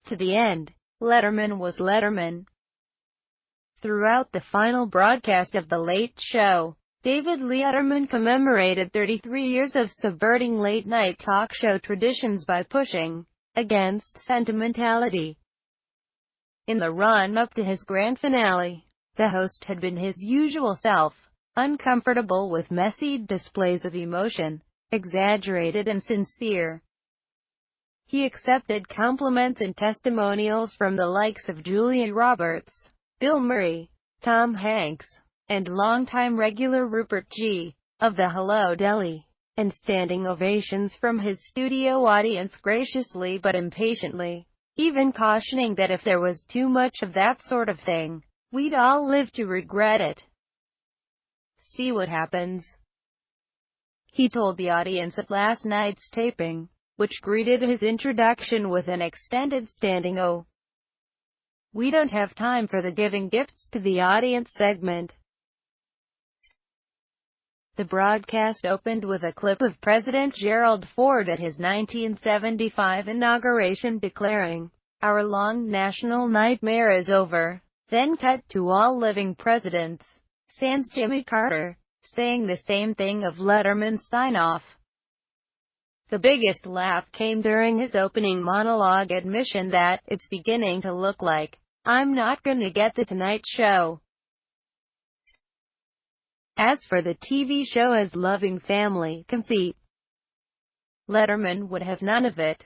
To the end, Letterman was Letterman. Throughout the final broadcast of The Late Show, David Letterman commemorated 33 years of subverting late-night talk show traditions by pushing against sentimentality. In the run-up to his grand finale, the host had been his usual self, uncomfortable with messy displays of emotion, exaggerated and sincere. He accepted compliments and testimonials from the likes of Julia Roberts, Bill Murray, Tom Hanks, and longtime regular Rupert G. of the Hello Deli, and standing ovations from his studio audience graciously but impatiently, even cautioning that if there was too much of that sort of thing, we'd all live to regret it. See what happens, he told the audience at last night's taping, which greeted his introduction with an extended standing O. We don't have time for the giving gifts to the audience segment. The broadcast opened with a clip of President Gerald Ford at his 1975 inauguration declaring, "Our long national nightmare is over," then cut to all living presidents, sans Jimmy Carter, saying the same thing of Letterman's sign-off. The biggest laugh came during his opening monologue admission that, "It's beginning to look like I'm not gonna get the Tonight Show." As for the TV show as loving family conceit, Letterman would have none of it.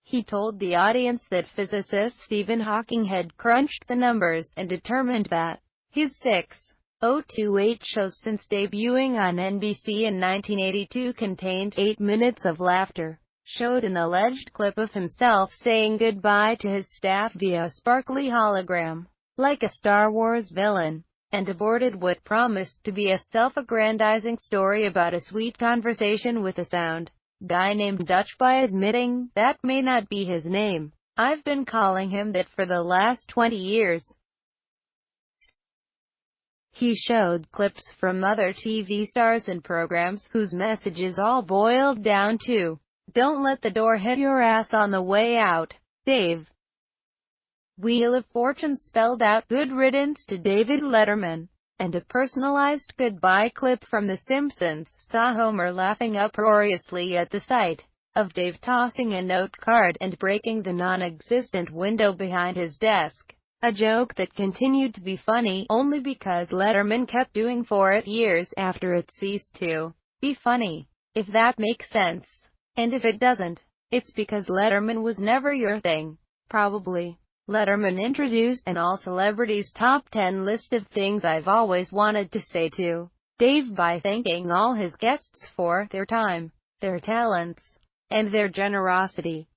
He told the audience that physicist Stephen Hawking had crunched the numbers and determined that his 6,028 shows since debuting on NBC in 1982 contained 8 minutes of laughter, showed an alleged clip of himself saying goodbye to his staff via sparkly hologram, like a Star Wars villain, and aborted what promised to be a self-aggrandizing story about a sweet conversation with a sound guy named Dutch by admitting, "That may not be his name. I've been calling him that for the last 20 years. He showed clips from other TV stars and programs whose messages all boiled down to, "Don't let the door hit your ass on the way out, Dave." Wheel of Fortune spelled out "good riddance" to David Letterman, and a personalized goodbye clip from The Simpsons saw Homer laughing uproariously at the sight of Dave tossing a note card and breaking the non-existent window behind his desk, a joke that continued to be funny only because Letterman kept doing for it years after it ceased to be funny, if that makes sense. And if it doesn't, it's because Letterman was never your thing, probably. Letterman introduced an all-celebrities top 10 list of things I've always wanted to say to Dave by thanking all his guests for their time, their talents, and their generosity.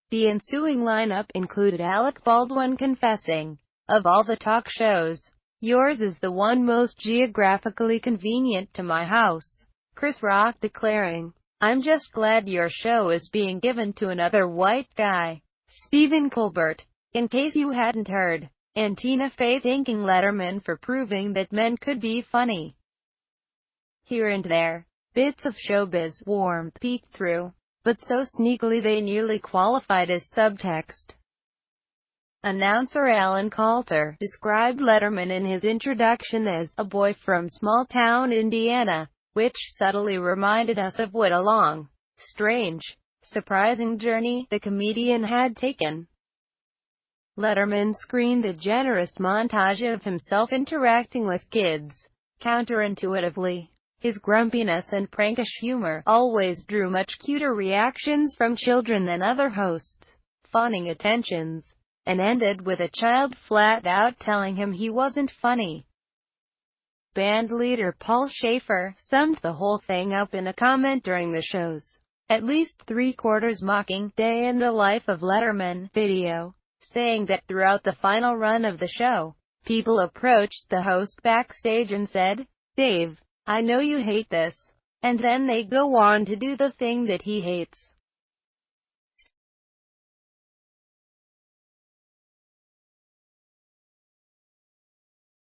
The ensuing lineup included Alec Baldwin confessing, "Of all the talk shows, yours is the one most geographically convenient to my house." Chris Rock declaring, "I'm just glad your show is being given to another white guy." Stephen Colbert, in case you hadn't heard, and Tina Fey thanking Letterman for proving that men could be funny. Here and there, bits of showbiz warmth peeked through, but so sneakily they nearly qualified as subtext. Announcer Alan Coulter described Letterman in his introduction as a boy from small-town Indiana, which subtly reminded us of what a long, strange, surprising journey the comedian had taken. Letterman screened a generous montage of himself interacting with kids. Counterintuitively, his grumpiness and prankish humor always drew much cuter reactions from children than other hosts, fawning attentions, and ended with a child flat out telling him he wasn't funny. Bandleader Paul Schaefer summed the whole thing up in a comment during the show's at least three-quarters mocking day in the life of Letterman video, saying that throughout the final run of the show, people approached the host backstage and said, "Dave, I know you hate this," and then they go on to do the thing that he hates.